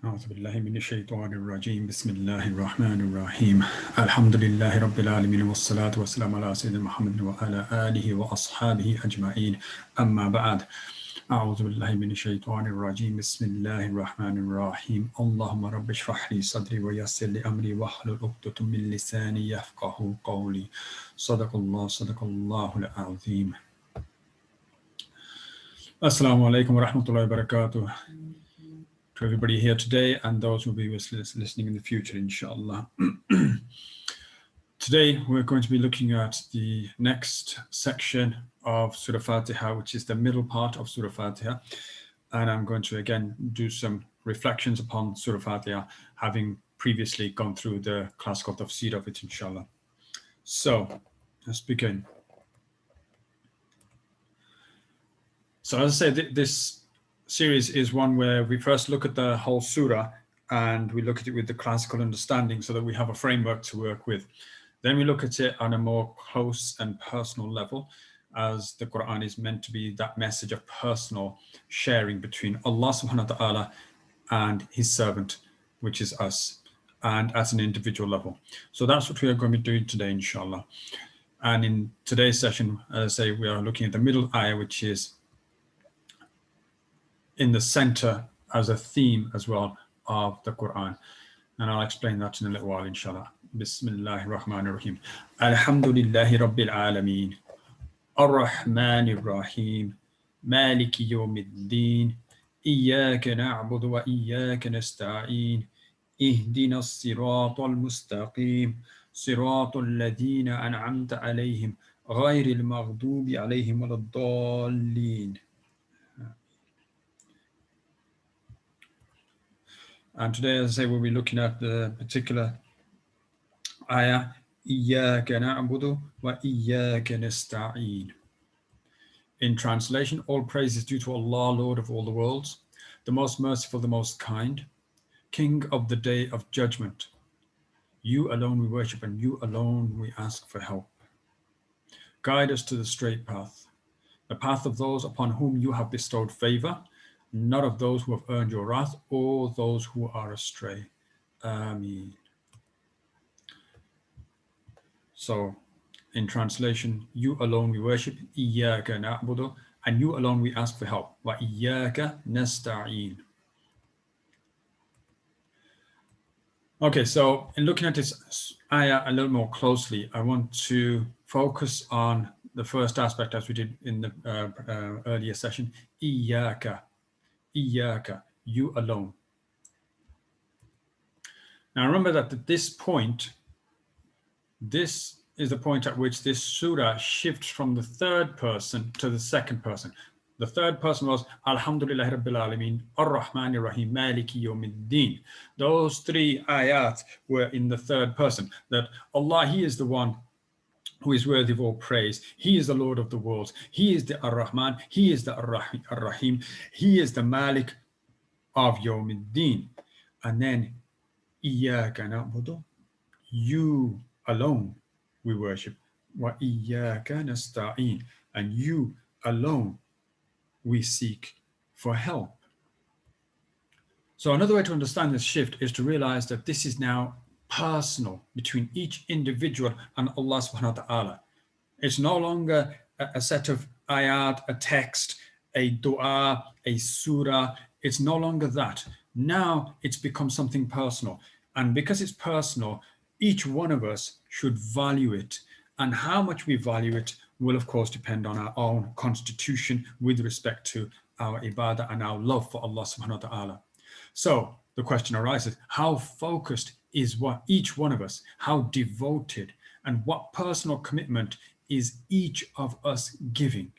أعوذ بالله من الشيطان الرجيم بسم الله الرحمن الرحيم الحمد لله رب العالمين والصلاة والسلام على سيدنا محمد وعلى آله وأصحابه أجمعين أما بعد أعوذ بالله من الشيطان الرجيم بسم الله الرحمن الرحيم اللهم رب اشرح لي صدري ويسر لي أمري واحلل عقدة من لساني يفقهوا قولي صدق الله العظيم. Assalamu alaikum wa rahmatullahi wa barakatuh to everybody here today and those who will be listening in the future, inshallah. Today we're going to be looking at the next section of Surah Faatihah, which is the middle part of Surah Faatihah, and I'm going to again do some reflections upon Surah Faatihah, having previously gone through the classical tafsir of it, inshallah. So let's begin. So as I say, this series is one where we first look at the whole surah and we look at it with the classical understanding so that we have a framework to work with. Then we look at it on a more close and personal level, as the Quran is meant to be that message of personal sharing between Allah subhanahu wa ta'ala and his servant, which is us, and at an individual level. So that's what we are going to be doing today, inshallah. And in today's session, as I say, we are looking at the middle ayah, which is in the center as a theme as well of the Quran. And I'll explain that in a little while, inshallah. Bismillahir Rahmanir Rahim. Alhamdulillahi Rabbil Alameen. Ar-Rahmanir Rahim. Maliki Yawmiddin. Iyyaka na'budu wa iyyaka nasta'in. Ihdina as-siratal mustaqim. Siratal ladhina an'amta alayhim. Ghayril maghdubi alayhim waladdallin. And today, as I say, we'll be looking at the particular ayah, Iyyaka na'budu wa iyyaka nasta'in. In translation, all praise is due to Allah, Lord of all the worlds, the most merciful, the most kind, King of the day of judgment. You alone we worship and you alone we ask for help. Guide us to the straight path, the path of those upon whom you have bestowed favor, not of those who have earned your wrath or those who are astray. Ameen. So, in translation, you alone we worship, Iyyaka na'budu, and you alone we ask for help, wa iyyaka nasta'in. Okay, so in looking at this ayah a little more closely, I want to focus on the first aspect, as we did in the earlier session, Iyyaka. Iyyaka, you alone. Now remember that at this point, this is the point at which this surah shifts from the third person to the second person. The third person was Alhamdulillahi Rabbil Alameen, Ar-Rahmanir Rahim, Maliki Yawmiddin. Those three ayat were in the third person, that Allah, he is the one who is worthy of all praise. He is the Lord of the worlds. He is the Ar-Rahman. He is the Ar-Rahim. He is the Malik of Yawmiddin. And then, Iyyaka na'budu, you alone we worship. Wa iyyaka nasta'in, and you alone we seek for help. So another way to understand this shift is to realize that this is now personal between each individual and Allah subhanahu wa ta'ala. It's no longer a set of ayat, a text, a dua, a surah. It's no longer that. Now it's become something personal. And because it's personal, each one of us should value it. And how much we value it will, of course, depend on our own constitution with respect to our ibadah and our love for Allah subhanahu wa ta'ala. So the question arises, how focused is what each one of us, how devoted, and what personal commitment is each of us giving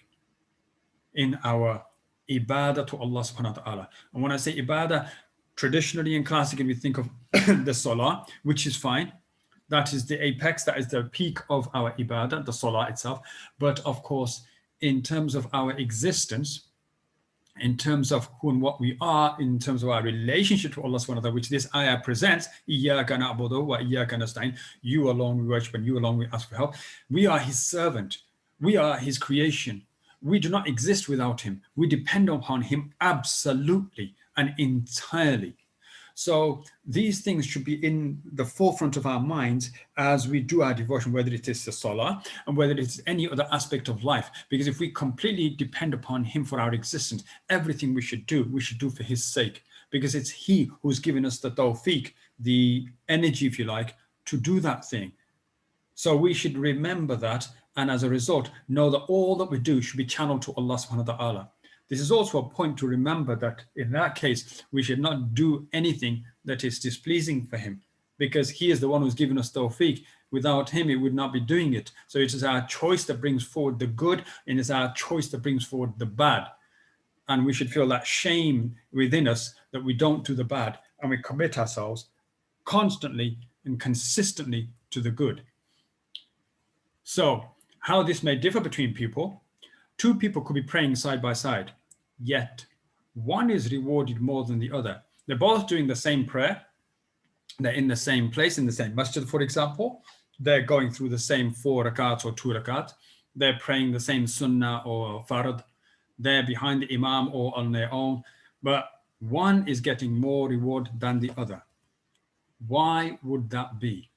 in our ibadah to Allah subhanahu wa ta'ala. And when I say ibadah, traditionally and classically we think of the salah, which is fine. That is the apex, that is the peak of our ibadah, the salah itself. But of course, in terms of our existence, in terms of who and what we are, in terms of our relationship to Allah subhanahu wa ta'ala, which this ayah presents, Iyyaka na'budu wa iyyaka nasta'in, you alone we worship and you alone we ask for help. We are his servant. We are his creation. We do not exist without him. We depend upon him absolutely and entirely. So these things should be in the forefront of our minds as we do our devotion, whether it is the salah and whether it is any other aspect of life. Because if we completely depend upon him for our existence, everything we should do for his sake. Because it's he who's given us the tawfiq, the energy, if you like, to do that thing. So we should remember that, and as a result, know that all that we do should be channeled to Allah subhanahu wa ta'ala. This is also a point to remember that in that case, we should not do anything that is displeasing for him, because he is the one who's given us tawfiq. Without him, he would not be doing it. So it is our choice that brings forward the good, and it's our choice that brings forward the bad. And we should feel that shame within us that we don't do the bad, and we commit ourselves constantly and consistently to the good. So how this may differ between people: two people could be praying side by side, yet one is rewarded more than the other. They're both doing the same prayer. They're in the same place, in the same masjid, for example. They're going through the same 4 rakats or 2 rakats. They're praying the same sunnah or farad. They're behind the imam or on their own. But one is getting more reward than the other. Why would that be?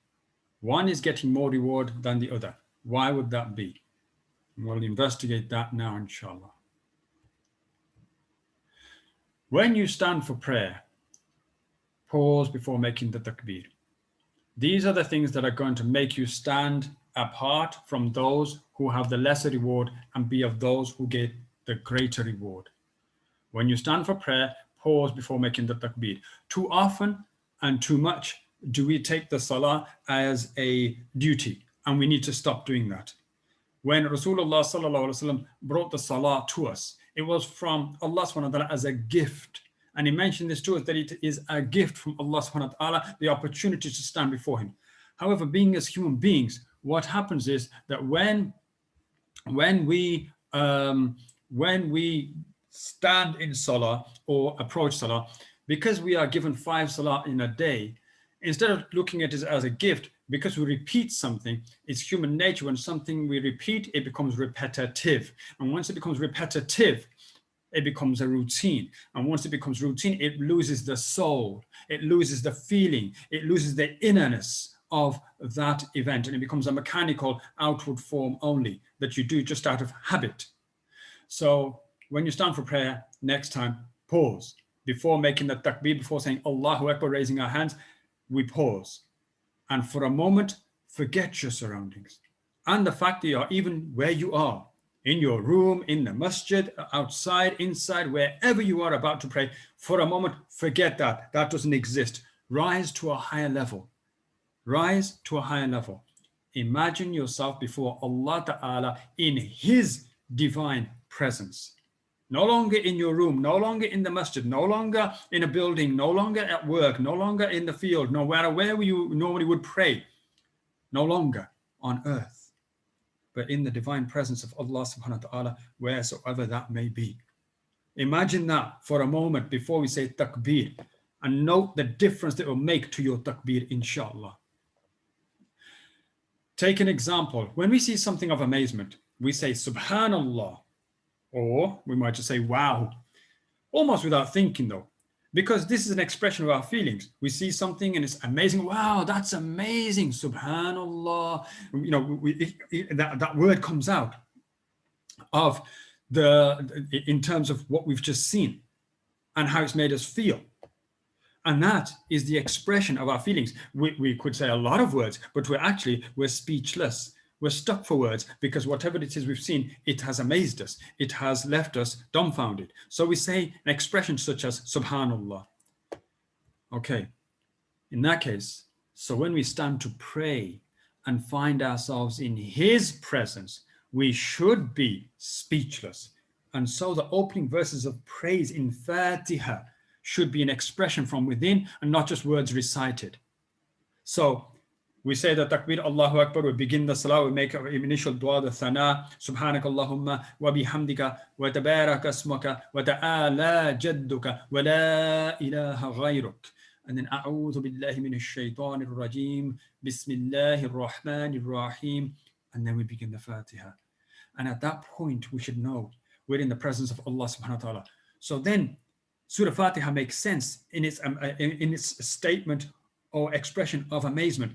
One is getting more reward than the other. Why would that be? We'll investigate that now, inshallah. When you stand for prayer, pause before making the takbir. These are the things that are going to make you stand apart from those who have the lesser reward and be of those who get the greater reward. When you stand for prayer, pause before making the takbir. Too often and too much do we take the salah as a duty, and we need to stop doing that. When Rasulullah sallallahu alaihi wasallam brought the salah to us, it was from Allah subhanahu wa ta'ala as a gift. And he mentioned this to us, that it is a gift from Allah subhanahu wa ta'ala, the opportunity to stand before him. However, being as human beings, what happens is that when we stand in salah or approach salah, because we are given 5 salah in a day, instead of looking at it as a gift, because we repeat something, it's human nature. When something we repeat, it becomes repetitive. And once it becomes repetitive, it becomes a routine. And once it becomes routine, it loses the soul. It loses the feeling. It loses the innerness of that event. And it becomes a mechanical outward form only that you do just out of habit. So when you stand for prayer, next time, pause. Before making the takbir, before saying Allahu Akbar, raising our hands, we pause. And for a moment, forget your surroundings and the fact that you are even where you are, in your room, in the masjid, outside, inside, wherever you are about to pray. For a moment, forget that. That doesn't exist. Rise to a higher level. Rise to a higher level. Imagine yourself before Allah Ta'ala in His divine presence. No longer in your room, no longer in the masjid, no longer in a building, no longer at work, no longer in the field, no matter where you normally would pray, no longer on earth, but in the divine presence of Allah subhanahu wa ta'ala, wheresoever that may be. Imagine that for a moment before we say takbir, and note the difference that it will make to your takbir, inshallah. Take an example. When we see something of amazement, we say subhanallah, or we might just say wow, almost without thinking though, because this is an expression of our feelings. We see something and it's amazing. Wow, that's amazing. Subhanallah. You know, that word comes out of in terms of what we've just seen and how it's made us feel. And that is the expression of our feelings. We could say a lot of words, but we're speechless. We're stuck for words because whatever it is we've seen, it has amazed us. It has left us dumbfounded. So we say an expression such as subhanallah. Okay, in that case, so when we stand to pray and find ourselves in His presence, we should be speechless. And so the opening verses of praise in Faatihah should be an expression from within and not just words recited. So we say the takbir, Allahu Akbar, we begin the salah, we make our initial dua, the thana, subhanaka Allahumma wa bihamdika wa tabaraka asmaka wa ta-aalaa jadduka wa la ilaha ghayruk. And then a'udhu billahi minash shaitanir rajim, bismillahir rahmanir rahim. And then we begin the Fatiha. And at that point, we should know we're in the presence of Allah subhanahu wa ta'ala. So then, Surah Fatiha makes sense in its statement or expression of amazement.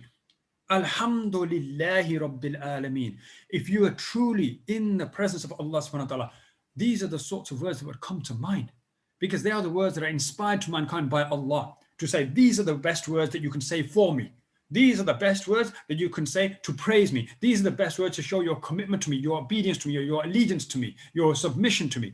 Alhamdulillahi Rabbil Alameen. If you are truly in the presence of Allah subhanahu wa ta'ala, these are the sorts of words that would come to mind, because they are the words that are inspired to mankind by Allah to say, these are the best words that you can say for me. These are the best words that you can say to praise me. These are the best words to show your commitment to me, your obedience to me, your allegiance to me, your submission to me.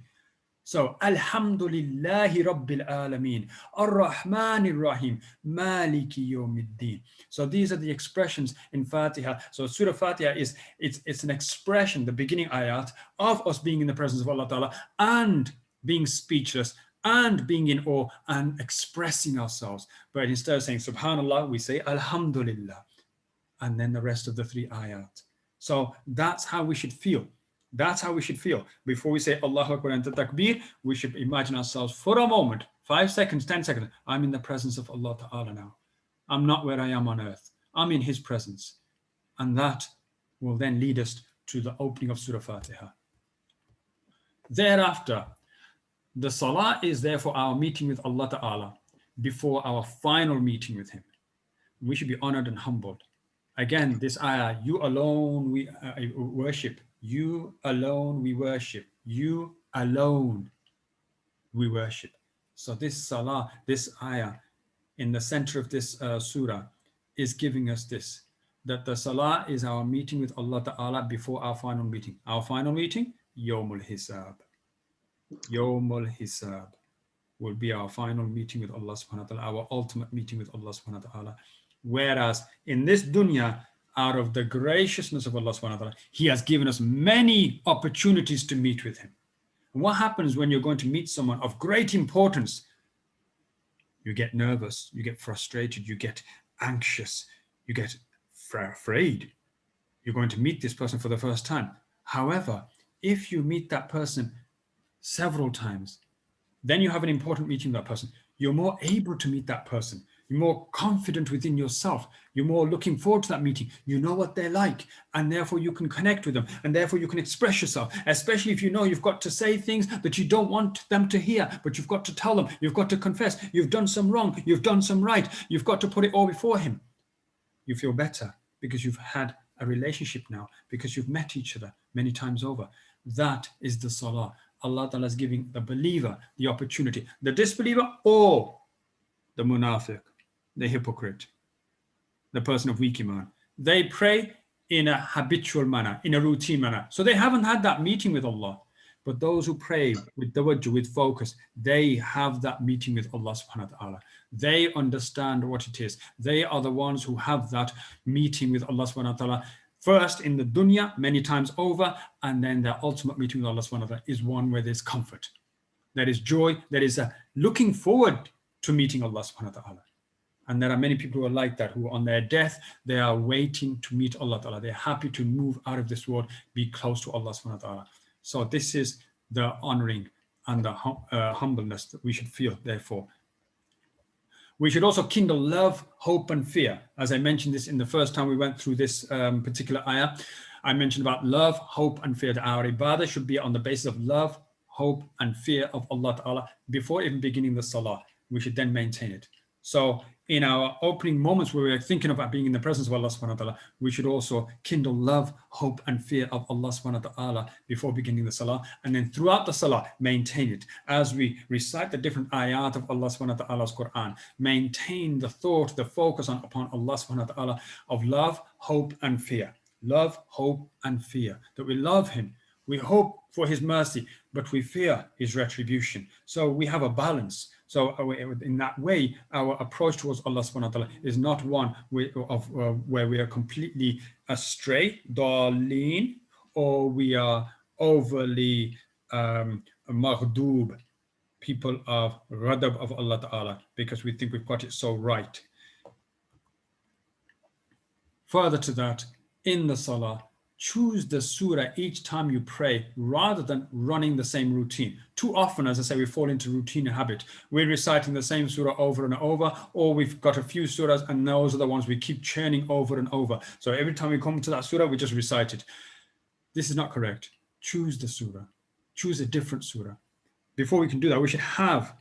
So, Alhamdulillahi Rabbil Alameen, Ar-Rahmanir Rahim, Maliki Yawmiddin. So these are the expressions in Fatiha. So Surah Fatiha it's an expression, the beginning ayat, of us being in the presence of Allah Ta'ala and being speechless and being in awe and expressing ourselves. But instead of saying Subhanallah, we say Alhamdulillah, and then the rest of the 3 ayat. So that's how we should feel. That's how we should feel. Before we say Allahu Akbar and the Takbir, we should imagine ourselves for a moment, 5 seconds, 10 seconds. I'm in the presence of Allah Ta'ala now. I'm not where I am on earth. I'm in His presence. And that will then lead us to the opening of Surah Fatiha. Thereafter, the Salah is therefore our meeting with Allah Ta'ala before our final meeting with Him. We should be honored and humbled. Again, this ayah, you alone we worship. You alone we worship. You alone we worship. So this salah, this ayah in the center of this surah is giving us this, that the salah is our meeting with Allah Ta'ala before our final meeting. Our final meeting, Yawmul Hisab. Yawmul Hisab will be our final meeting with Allah Subhanahu wa Ta'ala, our ultimate meeting with Allah Subhanahu wa Ta'ala. Whereas in this dunya, out of the graciousness of Allah subhanahu wa ta'ala, He has given us many opportunities to meet with Him. And what happens when you're going to meet someone of great importance? You get nervous, you get frustrated, you get anxious, you get afraid. You're going to meet this person for the first time. However, if you meet that person several times, then you have an important meeting with that person. You're more able to meet that person. You're more confident within yourself. You're more looking forward to that meeting. You know what they're like, and therefore you can connect with them, and therefore you can express yourself, especially if you know you've got to say things that you don't want them to hear, but you've got to tell them, you've got to confess, you've done some wrong, you've done some right, you've got to put it all before Him. You feel better because you've had a relationship now, because you've met each other many times over. That is the salah. Allah Ta'ala is giving the believer the opportunity. The disbeliever or the munafiq, the hypocrite, the person of weak iman, they pray in a habitual manner, in a routine manner. So they haven't had that meeting with Allah. But those who pray with tawajjuh, with focus, they have that meeting with Allah subhanahu wa ta'ala. They understand what it is. They are the ones who have that meeting with Allah subhanahu wa ta'ala, first in the dunya, many times over, and then their ultimate meeting with Allah subhanahu wa ta'ala is one where there's comfort, there is joy, there is a looking forward to meeting Allah subhanahu wa ta'ala. And there are many people who are like that, who on their death, they are waiting to meet Allah ta'ala. They're happy to move out of this world, be close to Allah subhanahu wa ta'ala. So this is the honoring and the humbleness that we should feel, therefore. We should also kindle love, hope, and fear. As I mentioned this in the first time we went through this particular ayah, I mentioned about love, hope, and fear. That our ibadah should be on the basis of love, hope, and fear of Allah ta'ala before even beginning the salah. We should then maintain it. So in our opening moments where we're thinking about being in the presence of Allah subhanahu wa ta'ala, we should also kindle love, hope, and fear of Allah subhanahu wa ta'ala before beginning the salah. And then throughout the salah, maintain it. As we recite the different ayat of Allah subhanahu wa ta'ala's Quran, maintain the thought, the focus upon Allah subhanahu wa ta'ala of love, hope, and fear. Love, hope, and fear. That we love Him. We hope for His mercy, but we fear His retribution. So we have a balance. So in that way, our approach towards Allah subhanahu wa ta'ala is not one where we are completely astray, dalleen, or we are overly maghdoob, people of ghadab of Allah ta'ala, because we think we've got it so right. Further to that, in the salah, choose the surah each time you pray rather than running the same routine. Too often, as I say, we fall into routine and habit. We're reciting the same surah over and over, or we've got a few surahs and those are the ones we keep churning over and over. So every time we come to that surah, we just recite it. This is not correct. Choose the surah. Choose a different surah. Before we can do that, we should have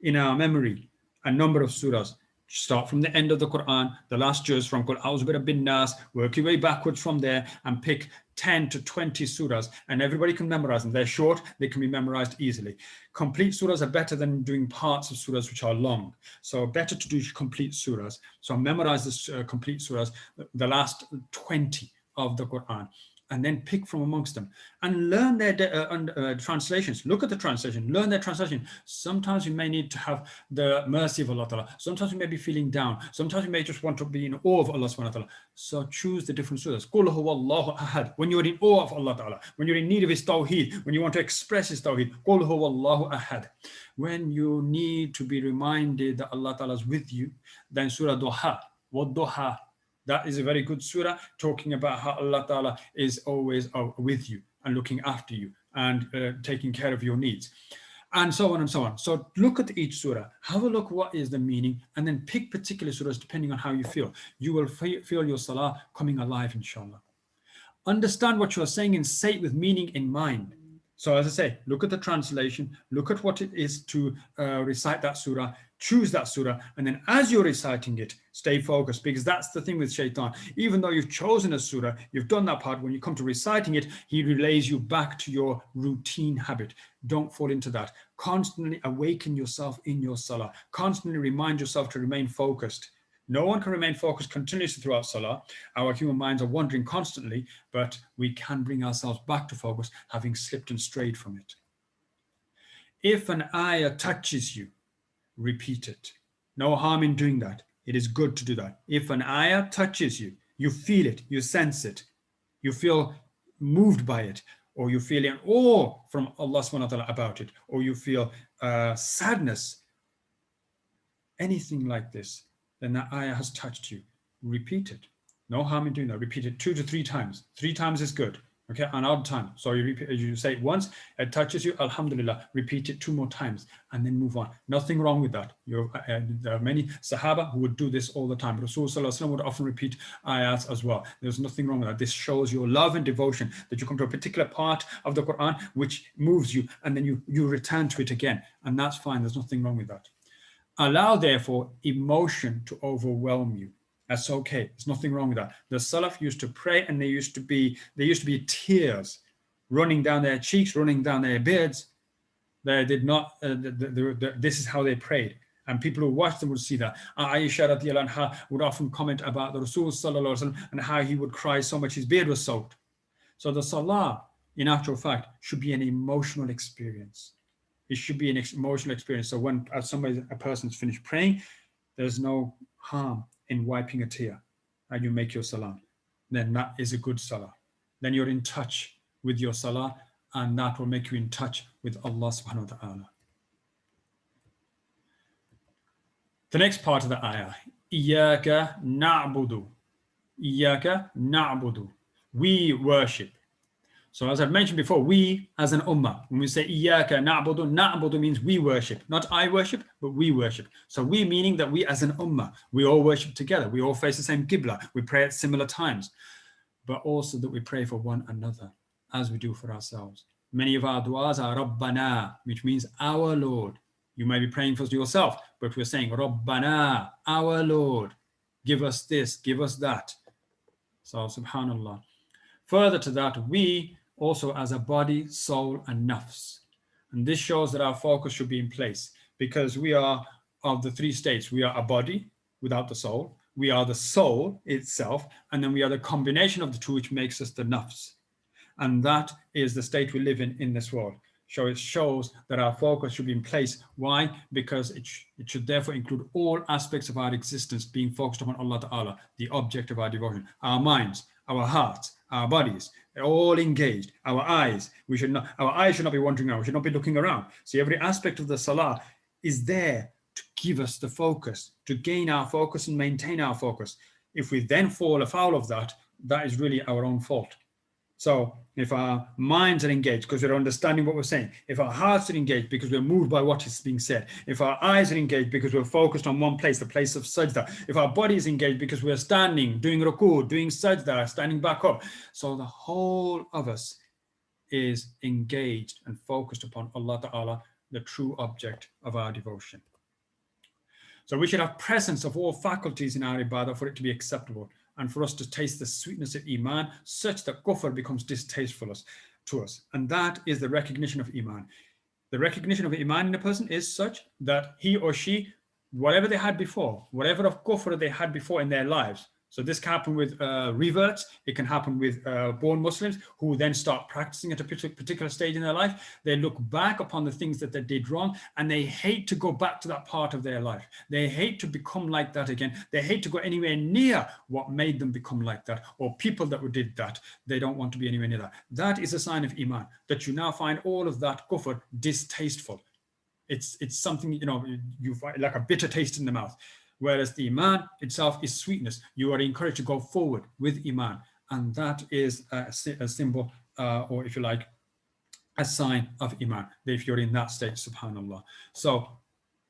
in our memory a number of surahs. Start from the end of the Quran, the last juz from Qul A'udhu bi Rabbin Nas, work your way backwards from there and pick 10 to 20 surahs, and everybody can memorize them. They're short, they can be memorized easily. Complete surahs are better than doing parts of surahs which are long. So better to do complete surahs. So memorize the complete surahs, the last 20 of the Quran, and then pick from amongst them and learn their translations. Look at the translation, learn their translation. Sometimes you may need to have the mercy of Allah Ta'ala. Sometimes you may be feeling down. Sometimes you may just want to be in awe of Allah Subhanahu wa Ta'ala. So choose the different surahs. Qul huwallahu ahad. When you're in awe of Allah Ta'ala, when you're in need of His tawheed, when you want to express His tawheed, Qul huwallahu ahad. When you need to be reminded that Allah Ta'ala is with you, then Surah Duha, Wadduha. That is a very good surah talking about how Allah Ta'ala is always with you and looking after you and taking care of your needs, and so on and so on. So look at each surah, have a look what is the meaning, and then pick particular surahs depending on how you feel. You will feel your salah coming alive, inshallah. Understand what you are saying and say it with meaning in mind. So as I say, look at the translation, look at what it is to recite that surah, choose that surah, and then as you're reciting it, stay focused, because that's the thing with shaitan. Even though you've chosen a surah, you've done that part, when you come to reciting it, he relays you back to your routine habit. Don't fall into that. Constantly awaken yourself in your salah. Constantly remind yourself to remain focused. No one can remain focused continuously throughout salah. Our human minds are wandering constantly, but we can bring ourselves back to focus, having slipped and strayed from it. If an ayah touches you, repeat it. No harm in doing that. It is good to do that. If an ayah touches you, you feel it, you sense it, you feel moved by it, or you feel in awe from Allah subhanahu wa ta'ala about it, or you feel sadness, anything like this, then that ayah has touched you. Repeat it. No harm in doing that. Repeat it 2 to 3 times. 3 times is good. Okay, an odd time. So you say it once, it touches you, alhamdulillah, repeat it 2 more times and then move on. Nothing wrong with that. There are many Sahaba who would do this all the time. Rasulullah would often repeat ayats as well. There's nothing wrong with that. This shows your love and devotion, that you come to a particular part of the Quran which moves you, and then you return to it again. And that's fine. There's nothing wrong with that. Allow, therefore, emotion to overwhelm you. That's okay. There's nothing wrong with that. The Salaf used to pray, and there used to be tears running down their cheeks, running down their beards. They did not. This is how they prayed, and people who watched them would see that. Aisha radiallahu anha would often comment about the Rasul sallallahu alaihi wasallam and how he would cry so much his beard was soaked. So the Salah, in actual fact, should be an emotional experience. It should be an emotional experience. So when a person's finished praying, there's no harm in wiping a tear and you make your salah. Then that is a good salah. Then you're in touch with your salah, and that will make you in touch with Allah subhanahu wa ta'ala. The next part of the ayah, Iyaka na'budu. Iyaka na'budu. We worship. So as I've mentioned before, we as an ummah, when we say Iyaka na'budu, na'budu means we worship. Not I worship, but we worship. So we meaning that we as an ummah, we all worship together. We all face the same qibla. We pray at similar times. But also that we pray for one another as we do for ourselves. Many of our du'as are Rabbana, which means our Lord. You may be praying for yourself, but we're saying Rabbana, our Lord. Give us this, give us that. So subhanallah. Further to that, we also as a body, soul, and nafs. And this shows that our focus should be in place, because we are of the 3 states. We are a body without the soul. We are the soul itself. And then we are the combination of the 2, which makes us the nafs. And that is the state we live in this world. So it shows that our focus should be in place. Why? Because it should therefore include all aspects of our existence being focused upon Allah Ta'ala, the object of our devotion. Our minds, our hearts, our bodies, they're all engaged. Our eyes, our eyes should not be wandering around. We should not be looking around. See, every aspect of the salah is there to give us the focus, to gain our focus and maintain our focus. If we then fall afoul of that, that is really our own fault. So if our minds are engaged because we're understanding what we're saying, if our hearts are engaged because we're moved by what is being said, if our eyes are engaged because we're focused on one place, the place of sajda, if our body is engaged because we're standing, doing ruku, doing sajda, standing back up. So the whole of us is engaged and focused upon Allah Ta'ala, the true object of our devotion. So we should have presence of all faculties in our ibadah for it to be acceptable and for us to taste the sweetness of Iman such that kufr becomes distasteful to us. And that is the recognition of Iman. The recognition of Iman in a person is such that he or she, whatever they had before, whatever of kufr they had before in their lives, so this can happen with reverts, it can happen with born Muslims who then start practicing at a particular stage in their life. They look back upon the things that they did wrong and they hate to go back to that part of their life. They hate to become like that again. They hate to go anywhere near what made them become like that, or people that did that. They don't want to be anywhere near that. That is a sign of Iman, that you now find all of that kufr distasteful. It's something, you find like a bitter taste in the mouth. Whereas the Iman itself is sweetness. You are encouraged to go forward with Iman. And that is a symbol, or if you like, a sign of Iman, that if you're in that state, subhanAllah. So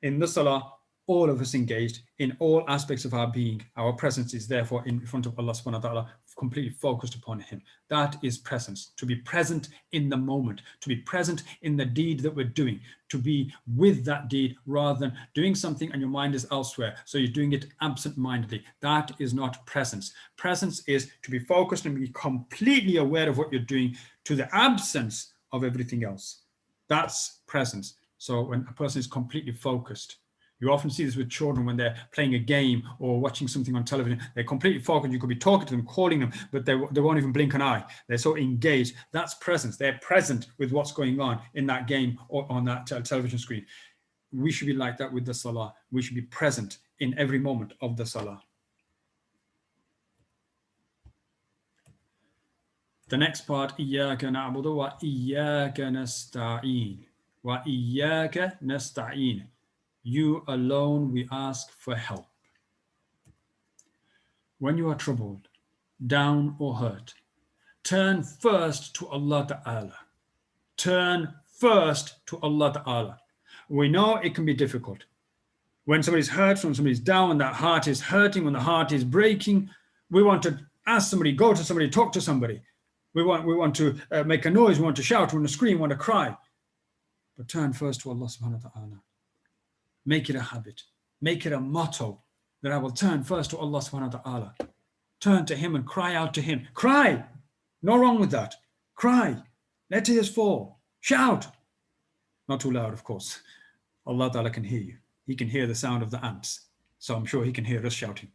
in the salah, all of us engaged in all aspects of our being. Our presence is therefore in front of Allah subhanahu wa ta'ala, completely focused upon Him. That is presence, to be present in the moment, to be present in the deed that we're doing, to be with that deed rather than doing something and your mind is elsewhere. So you're doing it absent-mindedly. That is not presence. Presence is to be focused and be completely aware of what you're doing to the absence of everything else. That's presence. So when a person is completely focused, you often see this with children when they're playing a game or watching something on television. They're completely focused. You could be talking to them, calling them, but they won't even blink an eye. They're so engaged. That's presence. They're present with what's going on in that game or on that television screen. We should be like that with the salah. We should be present in every moment of the salah. The next part, إِيَّاكَ نَعْبُدُ وَإِيَّاكَ نَسْتَعِينُ وَإِيَّاكَ نَسْتَعِينُ. You alone we ask for help. When you are troubled, down or hurt, turn first to Allah Ta'ala. Turn first to Allah Ta'ala. We know it can be difficult. When somebody's hurt, when somebody's down, when that heart is hurting, when the heart is breaking, we want to ask somebody, go to somebody, talk to somebody. We want to make a noise, we want to shout, we want to scream, we want to cry. But turn first to Allah Subhanahu wa Ta'ala. Make it a habit. Make it a motto that I will turn first to Allah subhanahu wa ta'ala. Turn to Him and cry out to Him. Cry. No wrong with that. Cry. Let tears fall. Shout. Not too loud, of course. Allah ta'ala can hear you. He can hear the sound of the ants. So I'm sure He can hear us shouting.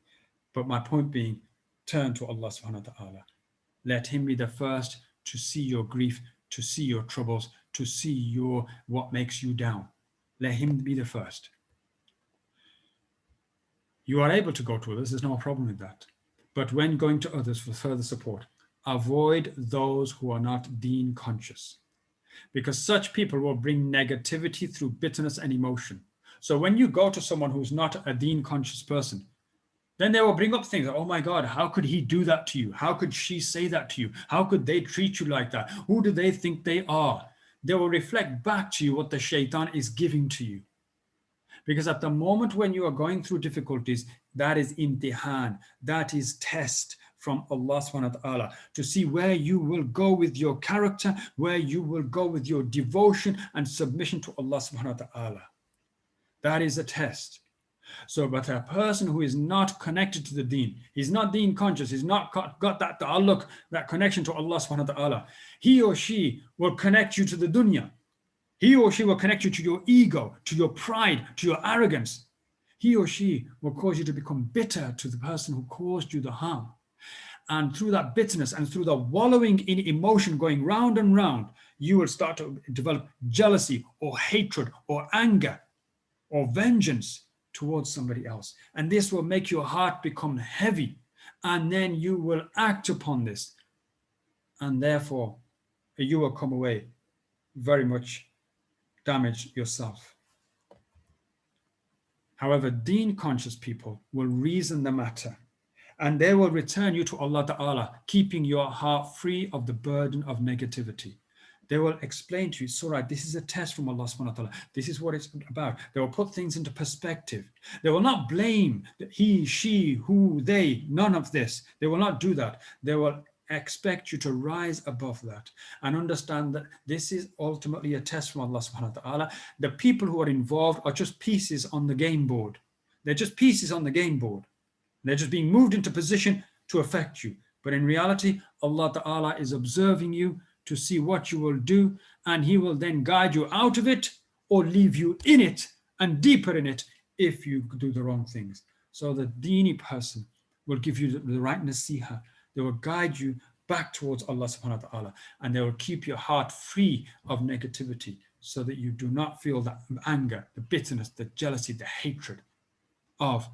But my point being, turn to Allah subhanahu wa ta'ala. Let Him be the first to see your grief, to see your troubles, to see what makes you down. Let Him be the first. You are able to go to others, there's no problem with that. But when going to others for further support, avoid those who are not deen conscious, because such people will bring negativity through bitterness and emotion. So when you go to someone who's not a deen conscious person, then they will bring up things like, oh my God, how could he do that to you? How could she say that to you? How could they treat you like that? Who do they think they are? They will reflect back to you what the shaitan is giving to you. Because at the moment when you are going through difficulties, that is imtihan, that is test from Allah subhanahu wa ta'ala, to see where you will go with your character, where you will go with your devotion and submission to Allah subhanahu wa ta'ala. That is a test. So, but a person who is not connected to the deen, he's not deen conscious, he's not got that ta'alluq, that connection to Allah subhanahu wa ta'ala, he or she will connect you to the dunya. He or she will connect you to your ego, to your pride, to your arrogance. He or she will cause you to become bitter to the person who caused you the harm. And through that bitterness and through the wallowing in emotion going round and round, you will start to develop jealousy or hatred or anger or vengeance towards somebody else. And this will make your heart become heavy. And then you will act upon this. And therefore, you will come away very much damaged yourself. However, deen conscious people will reason the matter and they will return you to Allah Ta'ala, keeping your heart free of the burden of negativity. They will explain to you, it's all right, this is a test from Allah subhanahu wa ta'ala. This is what it's about. They will put things into perspective. They will not blame he, she, who, they, none of this. They will not do that. They will expect you to rise above that and understand that this is ultimately a test from Allah subhanahu wa ta'ala. The people who are involved are just pieces on the game board. They're just pieces on the game board. They're just being moved into position to affect you. But in reality, Allah ta'ala is observing you to see what you will do, and He will then guide you out of it or leave you in it and deeper in it if you do the wrong things. So the deeni person will give you the right nasiha. They will guide you back towards Allah subhanahu wa ta'ala, and they will keep your heart free of negativity so that you do not feel that anger, the bitterness, the jealousy, the hatred of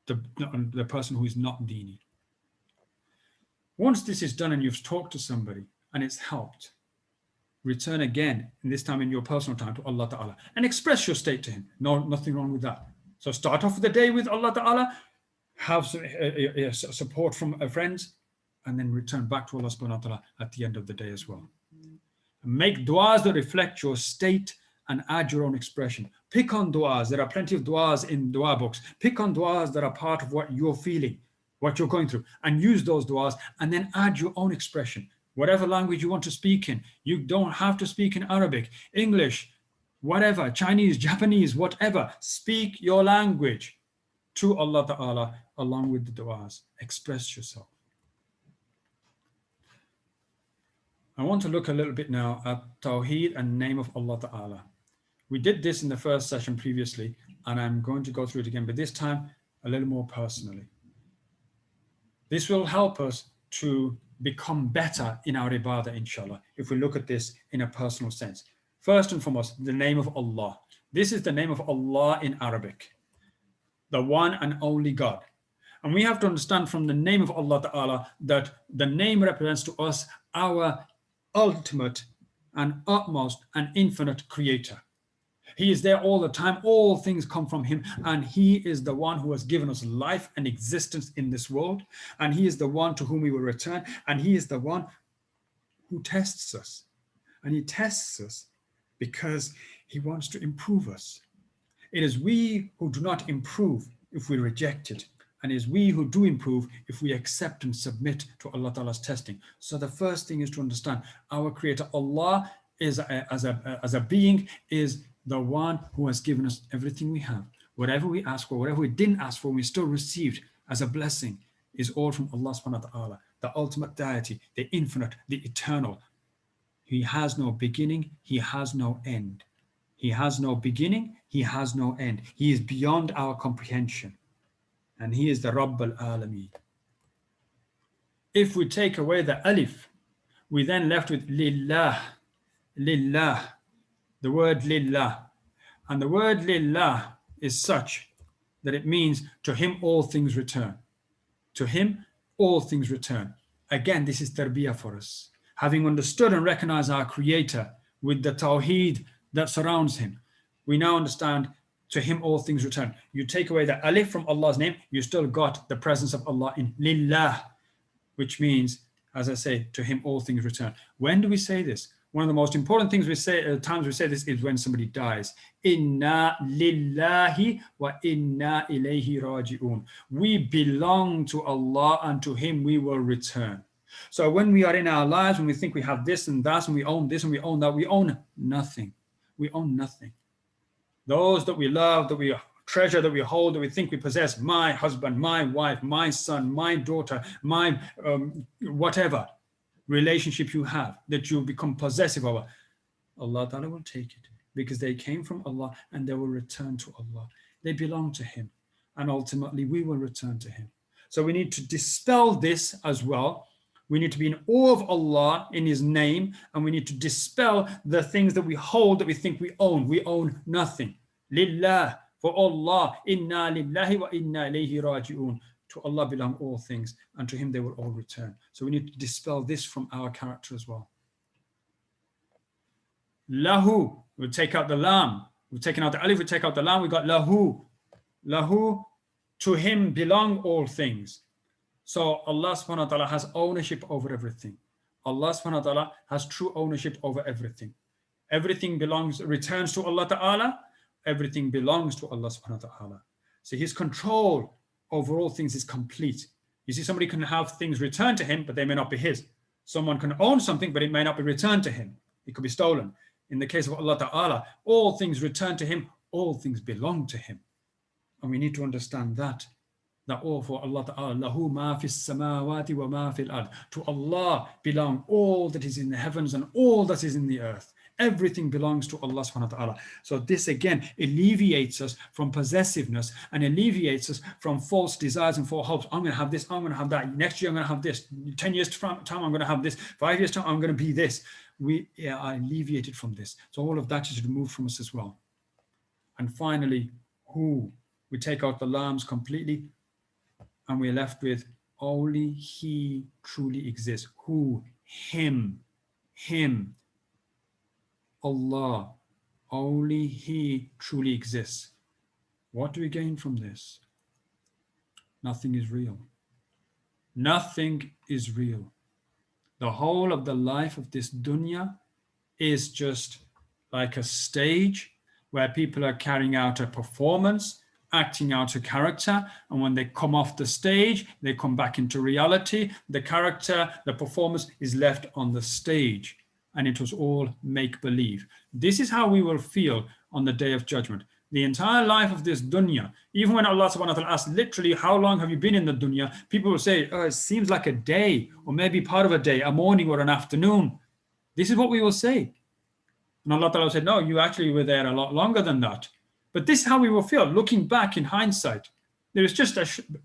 the person who is not deeni. Once this is done and you've talked to somebody and it's helped, return again, and this time in your personal time, to Allah ta'ala and express your state to Him. No, nothing wrong with that. So start off the day with Allah ta'ala, have some support from friends, and then return back to Allah subhanahu wa ta'ala at the end of the day as well. Make du'as that reflect your state and add your own expression. Pick on du'as. There are plenty of du'as in du'a books. Pick on du'as that are part of what you're feeling, what you're going through, and use those du'as, and then add your own expression. Whatever language you want to speak in. You don't have to speak in Arabic, English, whatever, Chinese, Japanese, whatever. Speak your language to Allah ta'ala along with the du'as. Express yourself. I want to look a little bit now at Tawheed and name of Allah ta'ala. We did this in the first session previously, and I'm going to go through it again, but this time a little more personally. This will help us to become better in our ibadah, inshallah, if we look at this in a personal sense. First and foremost, the name of Allah. This is the name of Allah in Arabic, the one and only God. And we have to understand from the name of Allah ta'ala that the name represents to us our ultimate and utmost and infinite creator. He is there all the time. All things come from Him, and He is the one who has given us life and existence in this world, and He is the one to whom we will return, and He is the one who tests us. And He tests us because He wants to improve us. It is we who do not improve if we reject it, and it is we who do improve if we accept and submit to Allah Ta'ala's testing. So the first thing is to understand our Creator, Allah, is as a being, is the one who has given us everything we have. Whatever we ask for, whatever we didn't ask for, we still received as a blessing, is all from Allah subhanahu wa ta'ala, the ultimate deity, the infinite, the eternal. He has no beginning, He has no end. He has no beginning, He has no end. He is beyond our comprehension. And He is the Rabb al-Alameen. If we take away the alif, we then left with lillah, lillah, the word lillah. And the word lillah is such that it means to Him all things return. To Him all things return. Again, this is tarbiyah for us. Having understood and recognized our Creator with the tawheed that surrounds Him, we now understand to Him all things return. You take away the alif from Allah's name, you still got the presence of Allah in lillah, which means, as I say, to Him all things return. When do we say this? One of the most important things we say, times we say this, is when somebody dies. Inna lillahi wa inna ilayhi raji'un. We belong to Allah, and to Him we will return. So when we are in our lives, when we think we have this and that, and we own this and we own that, we own nothing. We own nothing. Those that we love, that we treasure, that we hold, that we think we possess, my husband, my wife, my son, my daughter, my whatever relationship you have, that you become possessive of, Allah Ta'ala will take it, because they came from Allah and they will return to Allah. They belong to Him, and ultimately we will return to Him. So we need to dispel this as well. We need to be in awe of Allah in His name, and we need to dispel the things that we hold, that we think we own. We own nothing. Lillah, for Allah, inna lillahi wa inna ilayhi raji'un. To Allah belong all things, and to Him they will all return. So we need to dispel this from our character as well. Lahu, we'll take out the lam. We've taken out the alif, we take out the lam, we got lahu. Lahu, to Him belong all things. So Allah subhanahu wa ta'ala has ownership over everything. Allah subhanahu wa ta'ala has true ownership over everything. Everything returns to Allah ta'ala. Everything belongs to Allah subhanahu wa ta'ala. So His control over all things is complete. You see, somebody can have things returned to him, but they may not be his. Someone can own something, but it may not be returned to him. It could be stolen. In the case of Allah Ta'ala, all things return to him, all things belong to him. And we need to understand that all for Allah Ta'ala, lahu ma fis samawati wa ma fil ard. To Allah belong all that is in the heavens and all that is in the earth. Everything belongs to Allah subhanahu wa ta'ala. So this again alleviates us from possessiveness and alleviates us from false desires and false hopes. I'm going to have this, I'm going to have that. Next year I'm going to have this. 10 years time I'm going to have this. 5 years time I'm going to be this. We are alleviated from this. So all of that is removed from us as well. And finally, who? We take out the lambs completely and we're left with only he truly exists. Who? Him. Him. Allah. Only he truly exists. What do we gain from this? Nothing is real. Nothing is real. The whole of the life of this dunya is just like a stage where people are carrying out a performance, acting out a character, and when they come off the stage, they come back into reality. The character, the performance is left on the stage, and it was all make-believe. This is how we will feel on the Day of Judgment. The entire life of this dunya, even when Allah subhanahu wa ta'ala asks literally, how long have you been in the dunya? People will say, oh, it seems like a day, or maybe part of a day, a morning or an afternoon. This is what we will say. And Allah ta'ala said, no, you actually were there a lot longer than that. But this is how we will feel, looking back in hindsight. There is just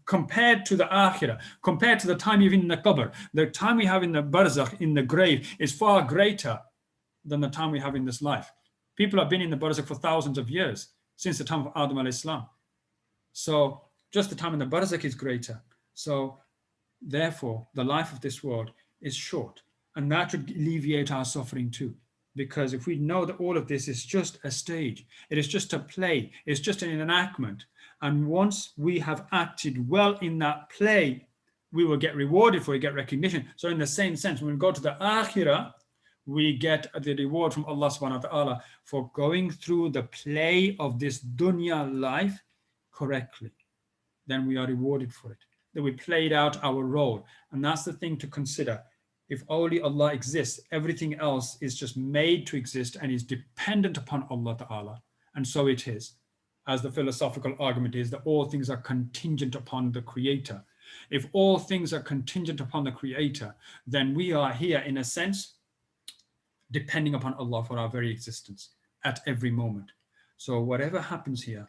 compared to the akhirah, compared to the time you've been in the qabr, the time we have in the barzakh, in the grave, is far greater than the time we have in this life. People have been in the barzakh for thousands of years, since the time of Adam alayhi salam. So just the time in the barzakh is greater. So therefore, the life of this world is short. And that should alleviate our suffering too. Because if we know that all of this is just a stage, it is just a play, it's just an enactment. And once we have acted well in that play, we will get rewarded for it, get recognition. So in the same sense, when we go to the akhirah, we get the reward from Allah subhanahu wa ta'ala for going through the play of this dunya life correctly. Then we are rewarded for it, that we played out our role. And that's the thing to consider. If only Allah exists, everything else is just made to exist and is dependent upon Allah Ta'ala. And so it is, as the philosophical argument is, that all things are contingent upon the Creator. If all things are contingent upon the Creator, then we are here, in a sense, depending upon Allah for our very existence at every moment. So whatever happens here,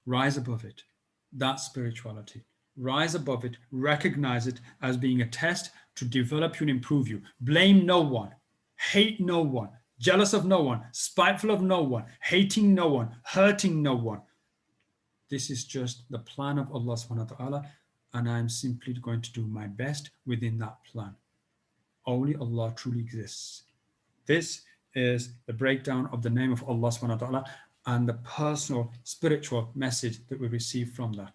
rise above it. That's spirituality. Rise above it, recognize it as being a test to develop you and improve you. Blame no one, hate no one, jealous of no one, spiteful of no one, hating no one, hurting no one. This is just the plan of Allah subhanahu wa ta'ala, and I'm simply going to do my best within that plan. Only Allah truly exists. This is the breakdown of the name of Allah subhanahu wa ta'ala and the personal spiritual message that we receive from that.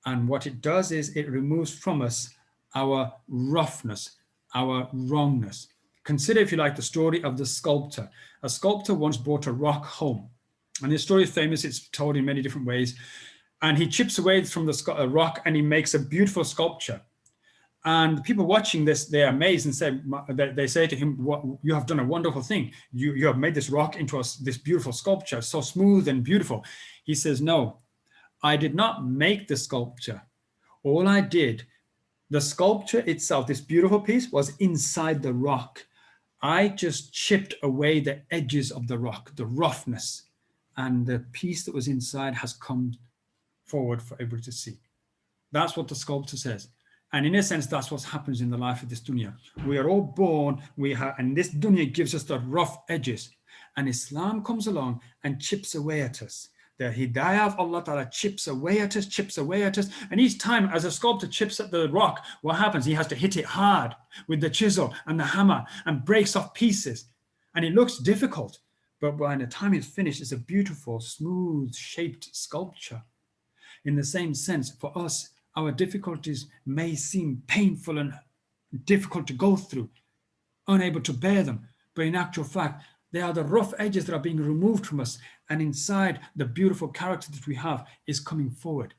And what it does is it removes from us our roughness, our wrongness. Consider, if you like, the story of the sculptor. A sculptor once brought a rock home. And this story is famous. It's told in many different ways. And he chips away from the rock and he makes a beautiful sculpture. And people watching this, they're amazed and they say to him, you have done a wonderful thing. You have made this rock into this beautiful sculpture, so smooth and beautiful. He says, no, I did not make the sculpture. All I did, the sculpture itself, this beautiful piece, was inside the rock. I just chipped away the edges of the rock, the roughness, and the piece that was inside has come forward for everybody to see. That's what the sculptor says. And in a sense, that's what happens in the life of this dunya. We are all born, and this dunya gives us the rough edges. And Islam comes along and chips away at us. The hidayah of Allah Ta'ala chips away at us. And each time as a sculptor chips at the rock, what happens? He has to hit it hard with the chisel and the hammer and breaks off pieces. And it looks difficult, but by the time it's finished, it's a beautiful, smooth shaped sculpture. In the same sense, for us, our difficulties may seem painful and difficult to go through, unable to bear them, but in actual fact, they are the rough edges that are being removed from us, and inside the beautiful character that we have is coming forward.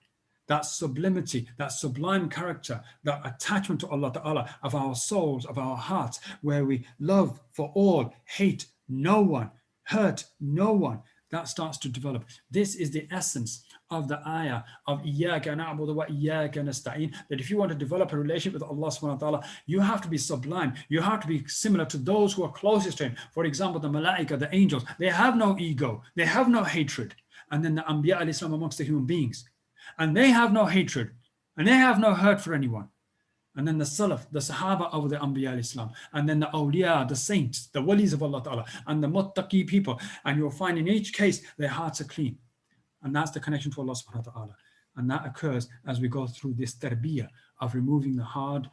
that sublimity, that sublime character, that attachment to Allah Ta'ala of our souls, of our hearts, where we love for all, hate no one, hurt no one, that starts to develop. This is the essence of the ayah of Iyyaka na'budu wa Iyyaka nasta'in, that if you want to develop a relationship with Allah subhanahu wa ta'ala, you have to be sublime. You have to be similar to those who are closest to Him. For example, the malaika, the angels, they have no ego, they have no hatred. And then the Anbiya alayhi salam amongst the human beings, and they have no hatred, and they have no hurt for anyone. And then the Salaf, the Sahaba of the Anbiya al-Islam, and then the awliya, the saints, the walis of Allah Ta'ala, and the muttaqi people. And you'll find in each case, their hearts are clean. And that's the connection to Allah subhanahu wa ta'ala. And that occurs as we go through this tarbiyah of removing the hard,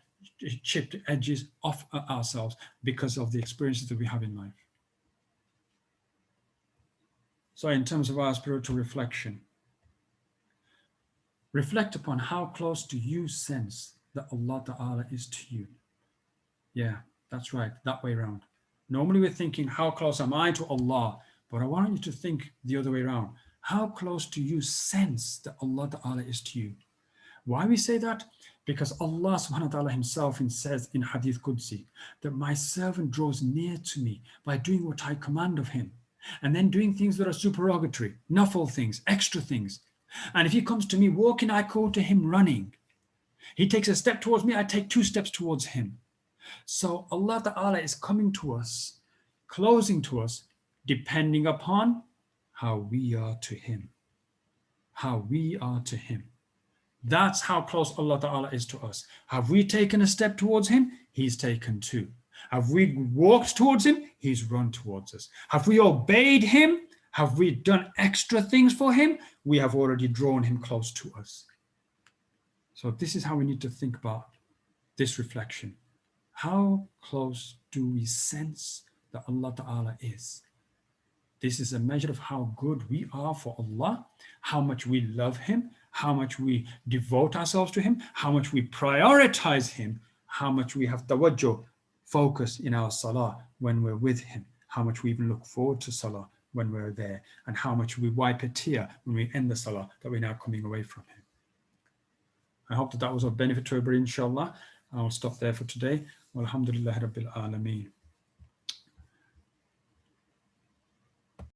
chipped edges off ourselves because of the experiences that we have in life. So in terms of our spiritual reflection, reflect upon how close do you sense that Allah Ta'ala is to you. Yeah, that's right, that way around. Normally we're thinking, how close am I to Allah? But I want you to think the other way around. How close do you sense that Allah Ta'ala is to you? Why we say that? Because Allah subhanahu wa ta'ala himself says in Hadith Qudsi that my servant draws near to me by doing what I command of him, and then doing things that are supererogatory, nafil things, extra things. And if he comes to me walking, I call to him running. He takes a step towards me, I take 2 steps towards him. So Allah Ta'ala is coming to us, closing to us, depending upon how we are to him. How we are to him. That's how close Allah Ta'ala is to us. Have we taken a step towards him? He's taken 2. Have we walked towards him? He's run towards us. Have we obeyed him? Have we done extra things for him? We have already drawn him close to us. So this is how we need to think about this reflection. How close do we sense that Allah Ta'ala is? This is a measure of how good we are for Allah, how much we love him, how much we devote ourselves to him, how much we prioritize him, how much we have tawajjuh, focus in our salah when we're with him, how much we even look forward to salah when we're there, and how much we wipe a tear when we end the salah that we're now coming away from him. I hope that was of benefit to everybody, inshallah. I'll stop there for today. Walhamdulillahi Rabbil Alameen.